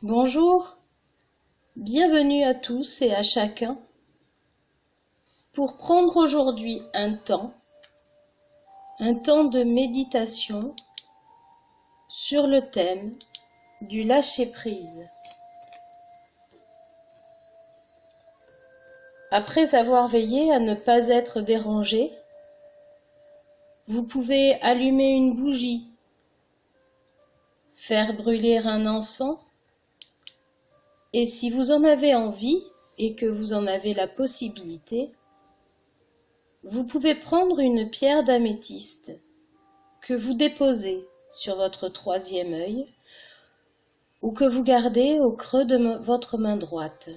Bonjour, bienvenue à tous et à chacun pour prendre aujourd'hui un temps de méditation sur le thème du lâcher-prise. Après avoir veillé à ne pas être dérangé, vous pouvez allumer une bougie, faire brûler un encens, et si vous en avez envie et que vous en avez la possibilité, vous pouvez prendre une pierre d'améthyste que vous déposez sur votre troisième œil ou que vous gardez au creux de votre main droite.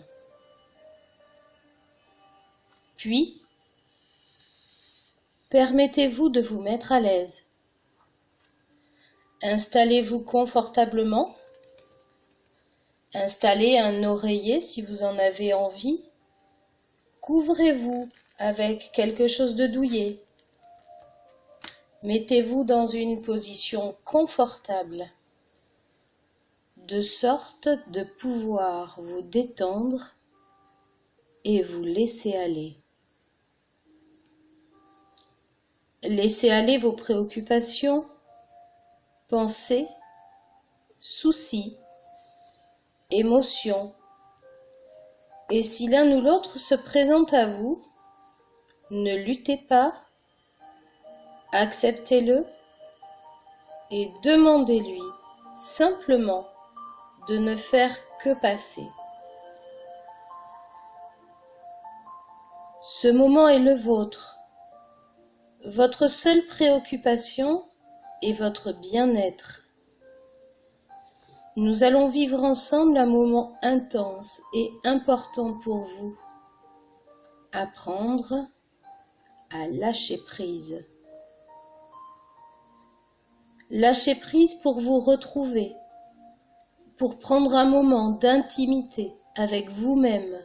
Puis, permettez-vous de vous mettre à l'aise. Installez-vous confortablement. Installez un oreiller si vous en avez envie. Couvrez-vous avec quelque chose de douillet. Mettez-vous dans une position confortable, de sorte de pouvoir vous détendre et vous laisser aller. Laissez aller vos préoccupations, pensées, soucis, émotions. Et si l'un ou l'autre se présente à vous, ne luttez pas, acceptez-le et demandez-lui simplement de ne faire que passer. Ce moment est le vôtre. Votre seule préoccupation est votre bien-être. Nous allons vivre ensemble un moment intense et important pour vous. Apprendre à lâcher prise. Lâcher prise pour vous retrouver, pour prendre un moment d'intimité avec vous-même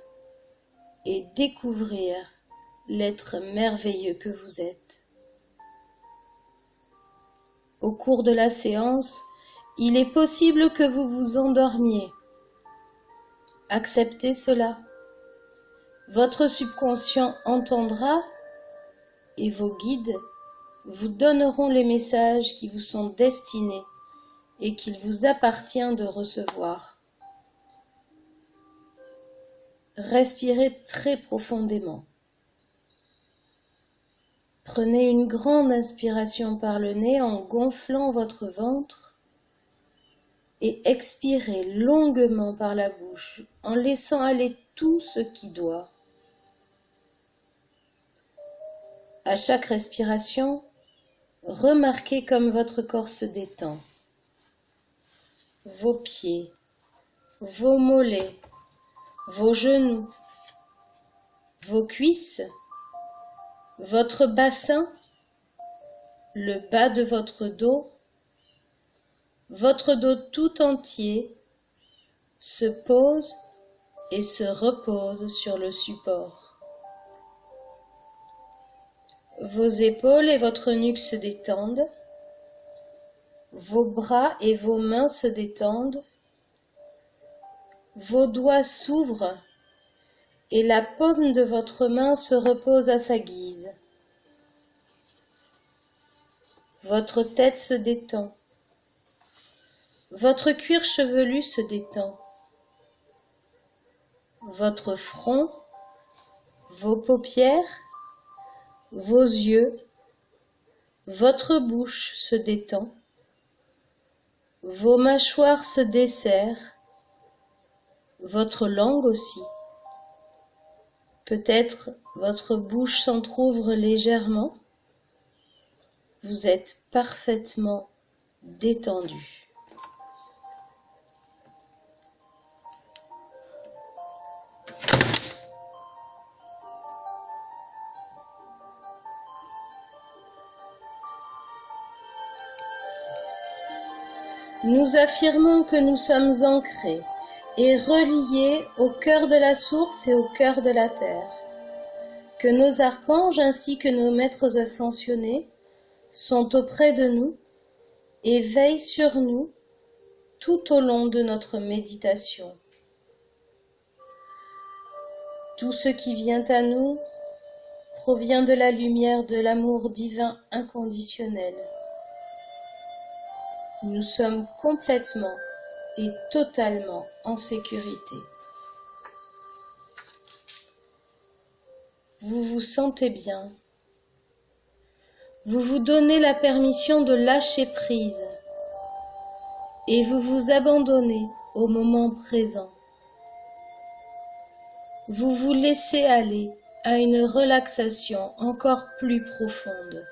et découvrir l'être merveilleux que vous êtes. Au cours de la séance, il est possible que vous vous endormiez. Acceptez cela. Votre subconscient entendra et vos guides vous donneront les messages qui vous sont destinés et qu'il vous appartient de recevoir. Respirez très profondément. Prenez une grande inspiration par le nez en gonflant votre ventre et expirez longuement par la bouche en laissant aller tout ce qui doit. À chaque respiration, remarquez comme votre corps se détend. Vos pieds, vos mollets, vos genoux, vos cuisses, votre bassin, le bas de votre dos tout entier se pose et se repose sur le support. Vos épaules et votre nuque se détendent, vos bras et vos mains se détendent, vos doigts s'ouvrent et la paume de votre main se repose à sa guise. Votre tête se détend, votre cuir chevelu se détend, votre front, vos paupières, vos yeux, votre bouche se détend, vos mâchoires se desserrent, votre langue aussi. Peut-être votre bouche s'entr'ouvre légèrement. Vous êtes parfaitement détendu. Nous affirmons que nous sommes ancrés et reliés au cœur de la source et au cœur de la terre, que nos archanges ainsi que nos maîtres ascensionnés sont auprès de nous et veillent sur nous tout au long de notre méditation. Tout ce qui vient à nous provient de la lumière de l'amour divin inconditionnel. Nous sommes complètement et totalement en sécurité. Vous vous sentez bien. Vous vous donnez la permission de lâcher prise et vous vous abandonnez au moment présent. Vous vous laissez aller à une relaxation encore plus profonde.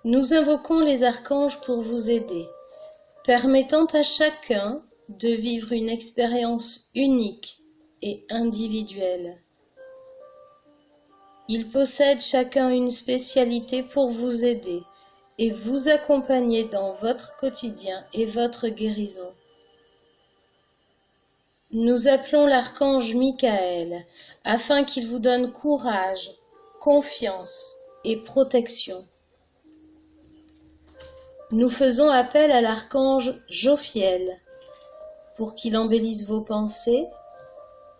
Nous invoquons les archanges pour vous aider, permettant à chacun de vivre une expérience unique et individuelle. Ils possèdent chacun une spécialité pour vous aider et vous accompagner dans votre quotidien et votre guérison. Nous appelons l'archange Michael afin qu'il vous donne courage, confiance et protection. Nous faisons appel à l'archange Jophiel pour qu'il embellisse vos pensées,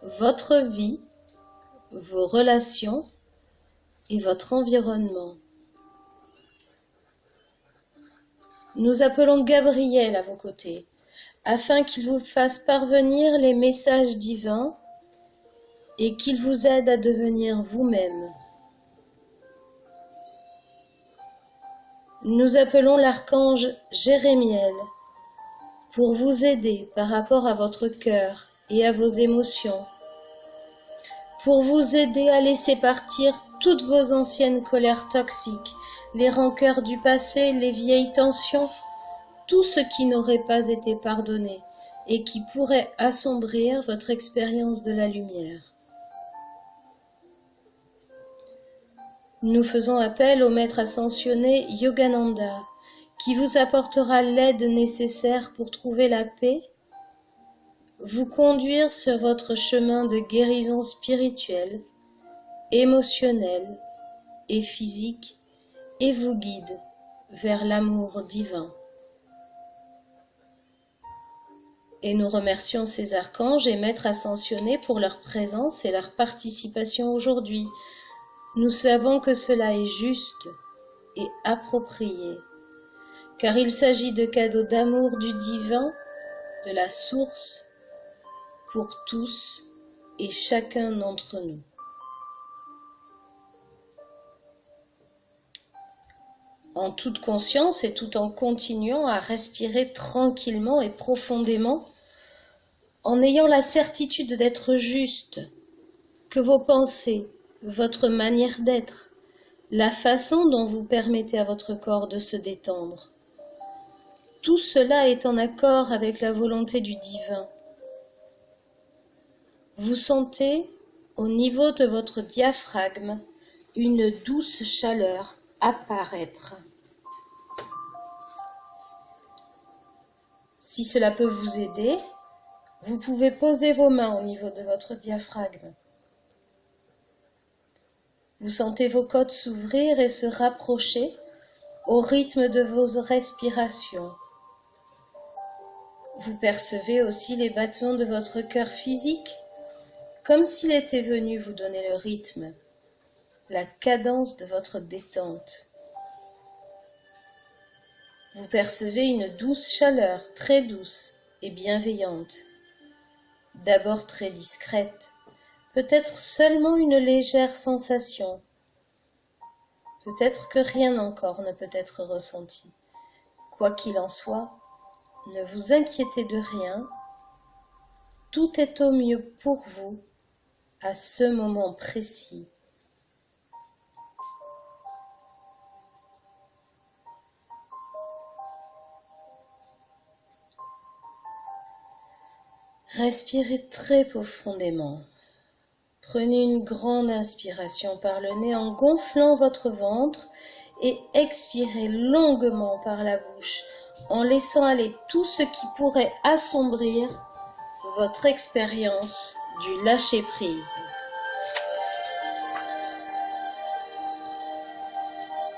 votre vie, vos relations et votre environnement. Nous appelons Gabriel à vos côtés afin qu'il vous fasse parvenir les messages divins et qu'il vous aide à devenir vous-même. Nous appelons l'archange Jérémiel pour vous aider par rapport à votre cœur et à vos émotions, pour vous aider à laisser partir toutes vos anciennes colères toxiques, les rancœurs du passé, les vieilles tensions, tout ce qui n'aurait pas été pardonné et qui pourrait assombrir votre expérience de la lumière. Nous faisons appel au maître ascensionné Yogananda, qui vous apportera l'aide nécessaire pour trouver la paix, vous conduire sur votre chemin de guérison spirituelle, émotionnelle et physique, et vous guide vers l'amour divin. Et nous remercions ces archanges et maîtres ascensionnés pour leur présence et leur participation aujourd'hui. Nous savons que cela est juste et approprié, car il s'agit de cadeaux d'amour du divin, de la source, pour tous et chacun d'entre nous. En toute conscience et tout en continuant à respirer tranquillement et profondément, en ayant la certitude d'être juste, que vos pensées, votre manière d'être, la façon dont vous permettez à votre corps de se détendre. Tout cela est en accord avec la volonté du divin. Vous sentez, au niveau de votre diaphragme, une douce chaleur apparaître. Si cela peut vous aider, vous pouvez poser vos mains au niveau de votre diaphragme. Vous sentez vos côtes s'ouvrir et se rapprocher au rythme de vos respirations. Vous percevez aussi les battements de votre cœur physique, comme s'il était venu vous donner le rythme, la cadence de votre détente. Vous percevez une douce chaleur, très douce et bienveillante, d'abord très discrète, peut-être seulement une légère sensation, peut-être que rien encore ne peut être ressenti. Quoi qu'il en soit, ne vous inquiétez de rien, tout est au mieux pour vous à ce moment précis. Respirez très profondément. Prenez une grande inspiration par le nez en gonflant votre ventre et expirez longuement par la bouche en laissant aller tout ce qui pourrait assombrir votre expérience du lâcher-prise.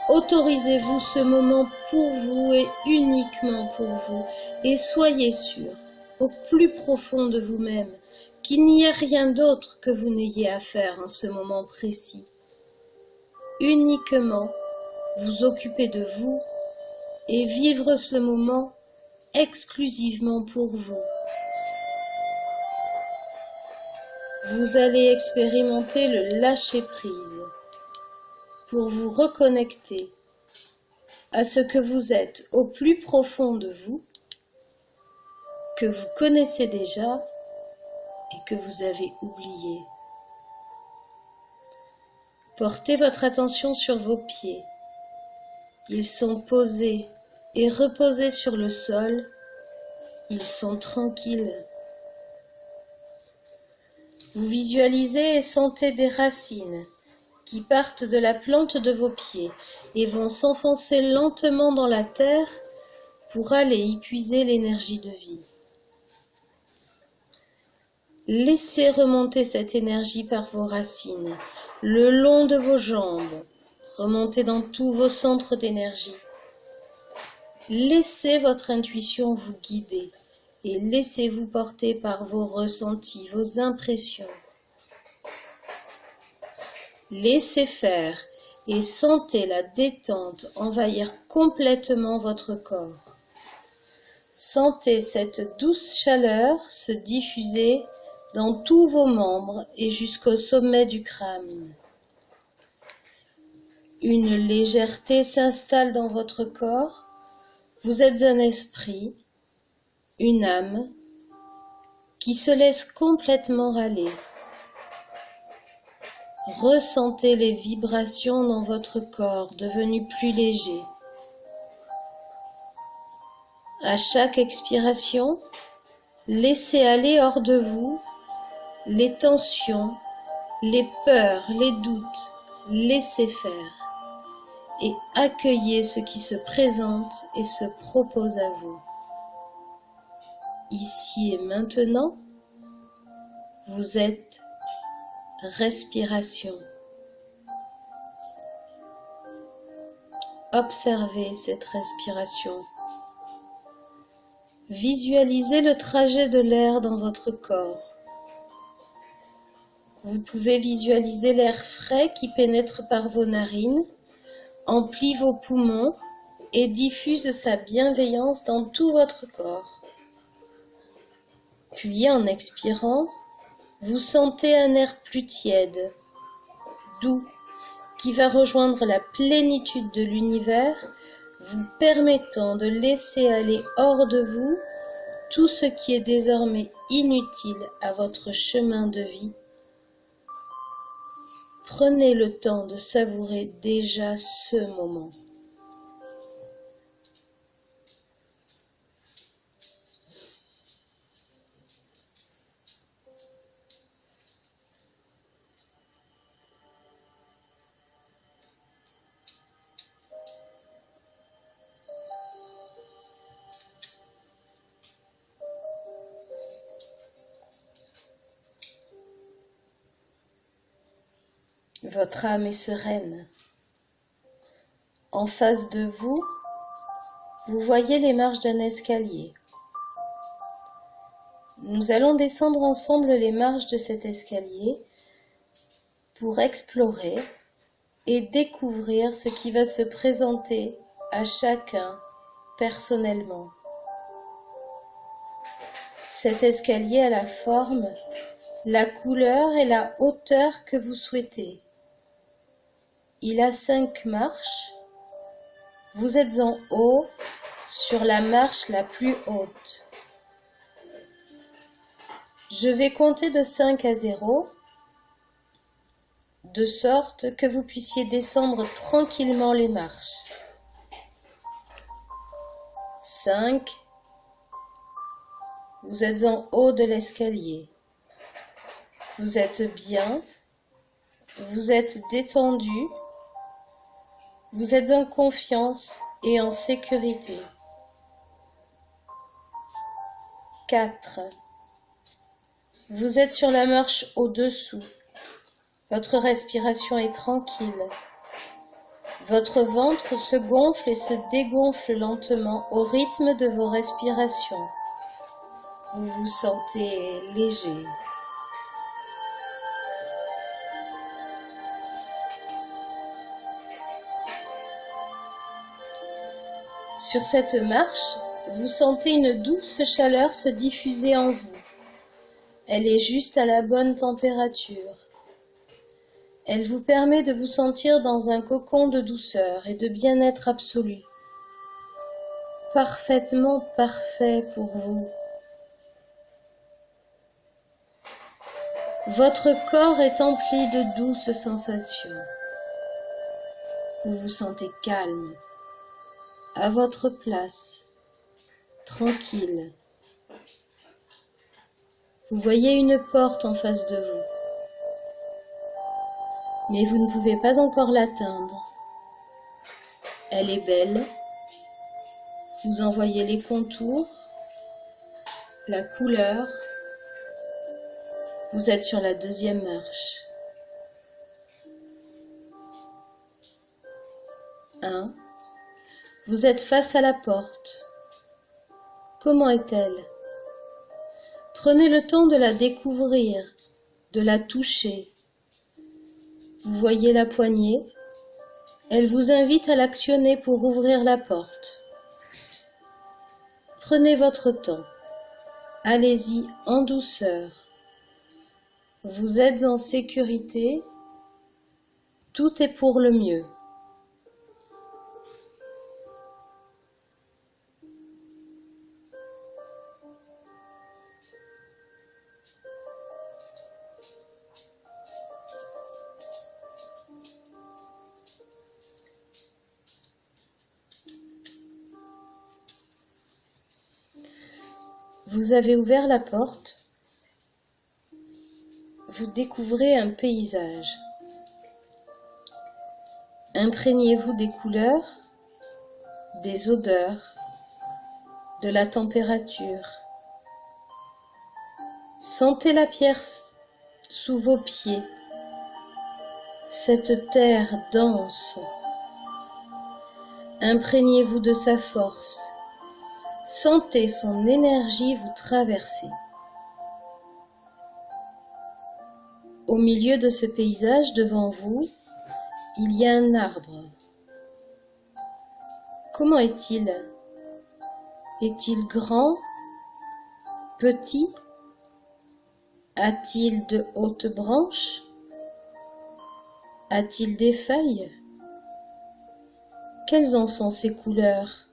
Autorisez-vous ce moment pour vous et uniquement pour vous, et soyez sûr, au plus profond de vous-même, qu'il n'y a rien d'autre que vous n'ayez à faire en ce moment précis. Uniquement vous occuper de vous et vivre ce moment exclusivement pour vous. Vous allez expérimenter le lâcher-prise pour vous reconnecter à ce que vous êtes au plus profond de vous, que vous connaissez déjà et que vous avez oublié. Portez votre attention sur vos pieds. Ils sont posés et reposés sur le sol. Ils sont tranquilles. Vous visualisez et sentez des racines qui partent de la plante de vos pieds et vont s'enfoncer lentement dans la terre pour aller y puiser l'énergie de vie. Laissez remonter cette énergie par vos racines, le long de vos jambes, remonter dans tous vos centres d'énergie. Laissez votre intuition vous guider et laissez-vous porter par vos ressentis, vos impressions. Laissez faire et sentez la détente envahir complètement votre corps. Sentez cette douce chaleur se diffuser dans tous vos membres et jusqu'au sommet du crâne. Une légèreté s'installe dans votre corps. Vous êtes un esprit, une âme, qui se laisse complètement aller. Ressentez les vibrations dans votre corps devenu plus léger. À chaque expiration, laissez aller hors de vous les tensions, les peurs, les doutes, laissez faire et accueillez ce qui se présente et se propose à vous. Ici et maintenant, vous êtes respiration. Observez cette respiration. Visualisez le trajet de l'air dans votre corps. Vous pouvez visualiser l'air frais qui pénètre par vos narines, emplit vos poumons et diffuse sa bienveillance dans tout votre corps. Puis en expirant, vous sentez un air plus tiède, doux, qui va rejoindre la plénitude de l'univers, vous permettant de laisser aller hors de vous tout ce qui est désormais inutile à votre chemin de vie. Prenez le temps de savourer déjà ce moment. Votre âme est sereine. En face de vous, vous voyez les marches d'un escalier. Nous allons descendre ensemble les marches de cet escalier pour explorer et découvrir ce qui va se présenter à chacun personnellement. Cet escalier a la forme, la couleur et la hauteur que vous souhaitez. Il a 5 marches. Vous êtes en haut sur la marche la plus haute. Je vais compter de 5 à 0, de sorte que vous puissiez descendre tranquillement les marches. 5. Vous êtes en haut de l'escalier. Vous êtes bien. Vous êtes détendu. Vous êtes en confiance et en sécurité. 4. Vous êtes sur la marche au-dessous. Votre respiration est tranquille. Votre ventre se gonfle et se dégonfle lentement au rythme de vos respirations. Vous vous sentez léger. Sur cette marche, vous sentez une douce chaleur se diffuser en vous. Elle est juste à la bonne température. Elle vous permet de vous sentir dans un cocon de douceur et de bien-être absolu. Parfaitement parfait pour vous. Votre corps est empli de douces sensations. Vous vous sentez calme, à votre place, tranquille. Vous voyez une porte en face de vous, mais vous ne pouvez pas encore l'atteindre. Elle est belle, vous en voyez les contours, la couleur. Vous êtes sur la deuxième marche. 1. Vous êtes face à la porte. Comment est-elle? Prenez le temps de la découvrir, de la toucher. Vous voyez la poignée? Elle vous invite à l'actionner pour ouvrir la porte. Prenez votre temps. Allez-y en douceur. Vous êtes en sécurité. Tout est pour le mieux. Vous avez ouvert la porte. Vous découvrez un paysage. Imprégnez-vous des couleurs, des odeurs, de la température. Sentez la pierre sous vos pieds, cette terre dense. Imprégnez-vous de sa force. Sentez son énergie vous traverser. Au milieu de ce paysage, devant vous, il y a un arbre. Comment est-il? Est-il grand? Petit? A-t-il de hautes branches? A-t-il des feuilles? Quelles en sont ses couleurs?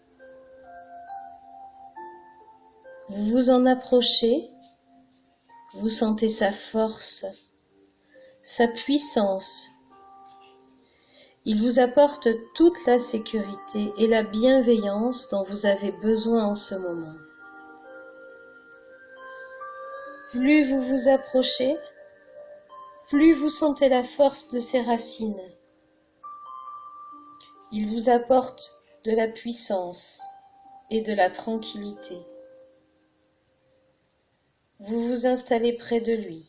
Vous vous en approchez, vous sentez sa force, sa puissance. Il vous apporte toute la sécurité et la bienveillance dont vous avez besoin en ce moment. Plus vous vous approchez, plus vous sentez la force de ses racines. Il vous apporte de la puissance et de la tranquillité. Vous vous installez près de lui,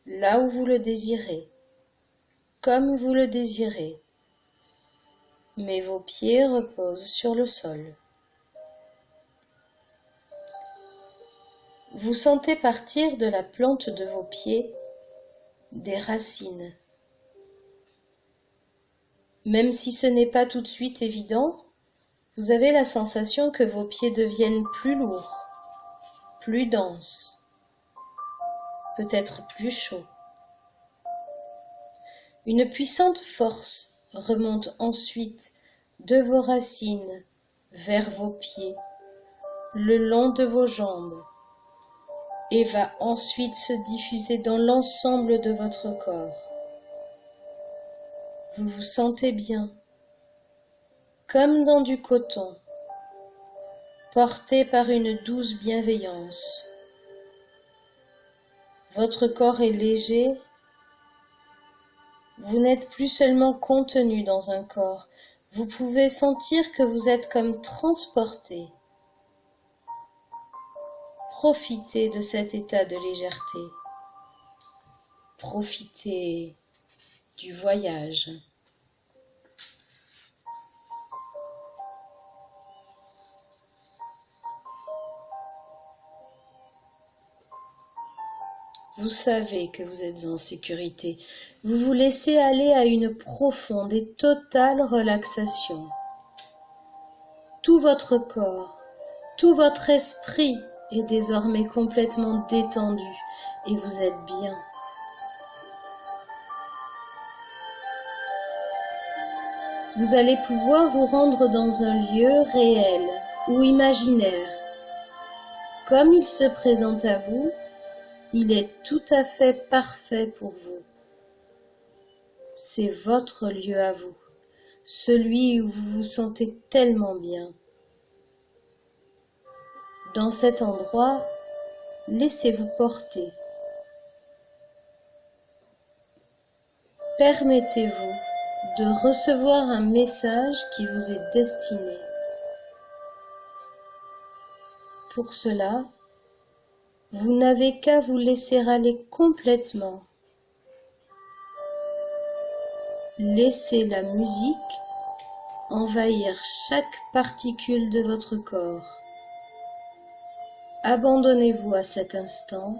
là où vous le désirez, comme vous le désirez, mais vos pieds reposent sur le sol. Vous sentez partir de la plante de vos pieds des racines. Même si ce n'est pas tout de suite évident, vous avez la sensation que vos pieds deviennent plus lourds, plus denses, peut-être plus chauds. Une puissante force remonte ensuite de vos racines vers vos pieds, le long de vos jambes, et va ensuite se diffuser dans l'ensemble de votre corps. Vous vous sentez bien, comme dans du coton, porté par une douce bienveillance. Votre corps est léger. Vous n'êtes plus seulement contenu dans un corps, vous pouvez sentir que vous êtes comme transporté. Profitez de cet état de légèreté. Profitez du voyage. Vous savez que vous êtes en sécurité. Vous vous laissez aller à une profonde et totale relaxation. Tout votre corps, tout votre esprit est désormais complètement détendu et vous êtes bien. Vous allez pouvoir vous rendre dans un lieu réel ou imaginaire. Comme il se présente à vous, il est tout à fait parfait pour vous. C'est votre lieu à vous, celui où vous vous sentez tellement bien. Dans cet endroit, laissez-vous porter. Permettez-vous de recevoir un message qui vous est destiné. Pour cela, vous n'avez qu'à vous laisser aller complètement. Laissez la musique envahir chaque particule de votre corps. Abandonnez-vous à cet instant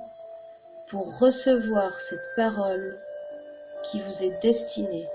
pour recevoir cette parole qui vous est destinée.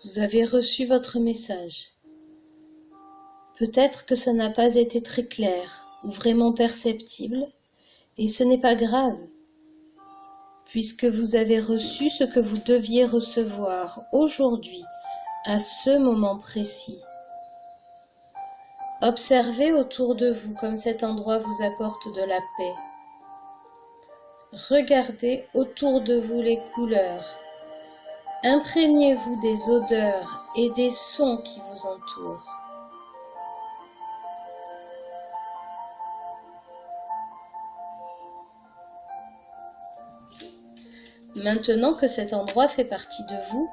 Vous avez reçu votre message. Peut-être que ça n'a pas été très clair ou vraiment perceptible, et ce n'est pas grave, puisque vous avez reçu ce que vous deviez recevoir aujourd'hui, à ce moment précis. Observez autour de vous comme cet endroit vous apporte de la paix. Regardez autour de vous les couleurs. Imprégnez-vous des odeurs et des sons qui vous entourent. Maintenant que cet endroit fait partie de vous,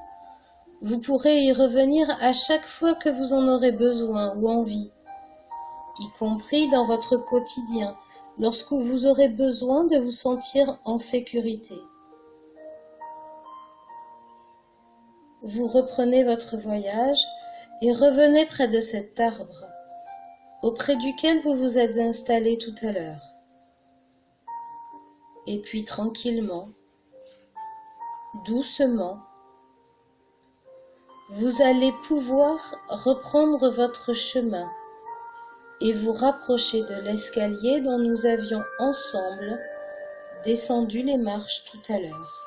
vous pourrez y revenir à chaque fois que vous en aurez besoin ou envie, y compris dans votre quotidien, lorsque vous aurez besoin de vous sentir en sécurité. Vous reprenez votre voyage et revenez près de cet arbre, auprès duquel vous vous êtes installé tout à l'heure. Et puis tranquillement, doucement, vous allez pouvoir reprendre votre chemin et vous rapprocher de l'escalier dont nous avions ensemble descendu les marches tout à l'heure.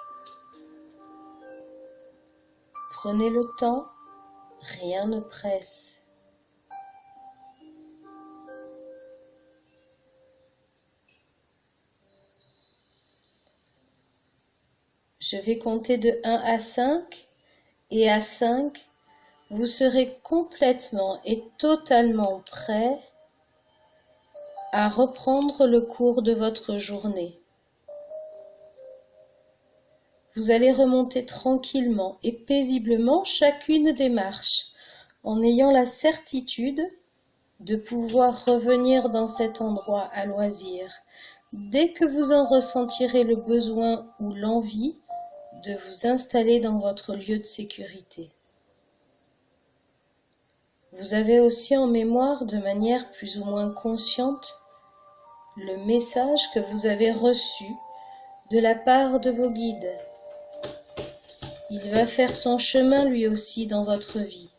Prenez le temps, rien ne presse. Je vais compter de 1 à 5 et à 5, vous serez complètement et totalement prêt à reprendre le cours de votre journée. Vous allez remonter tranquillement et paisiblement chacune des marches, en ayant la certitude de pouvoir revenir dans cet endroit à loisir, dès que vous en ressentirez le besoin ou l'envie de vous installer dans votre lieu de sécurité. Vous avez aussi en mémoire, de manière plus ou moins consciente, le message que vous avez reçu de la part de vos guides. Il va faire son chemin lui aussi dans votre vie.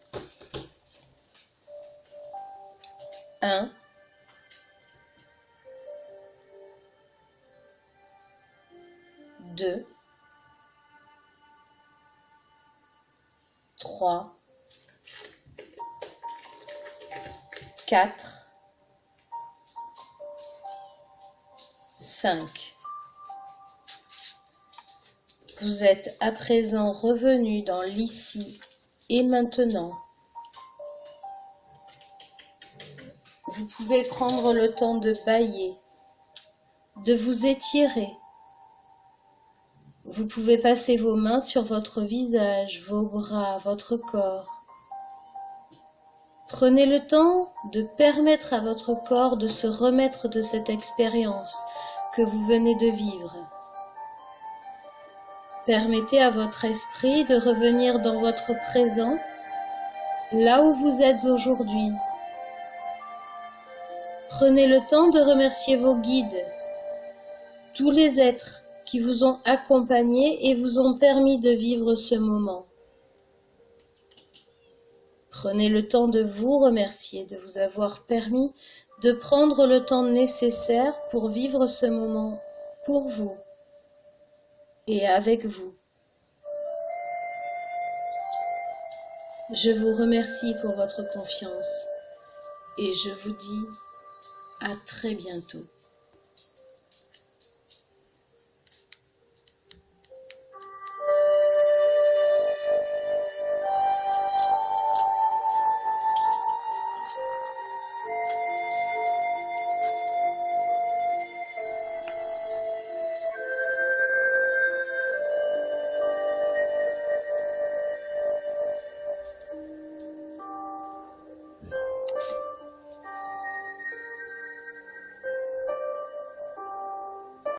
1, 2, 3, 4, 5. Vous êtes à présent revenu dans l'ici et maintenant. Vous pouvez prendre le temps de bâiller, de vous étirer. Vous pouvez passer vos mains sur votre visage, vos bras, votre corps. Prenez le temps de permettre à votre corps de se remettre de cette expérience que vous venez de vivre. Permettez à votre esprit de revenir dans votre présent, là où vous êtes aujourd'hui. Prenez le temps de remercier vos guides, tous les êtres qui vous ont accompagné et vous ont permis de vivre ce moment. Prenez le temps de vous remercier, de vous avoir permis de prendre le temps nécessaire pour vivre ce moment pour vous et avec vous. Je vous remercie pour votre confiance et je vous dis à très bientôt.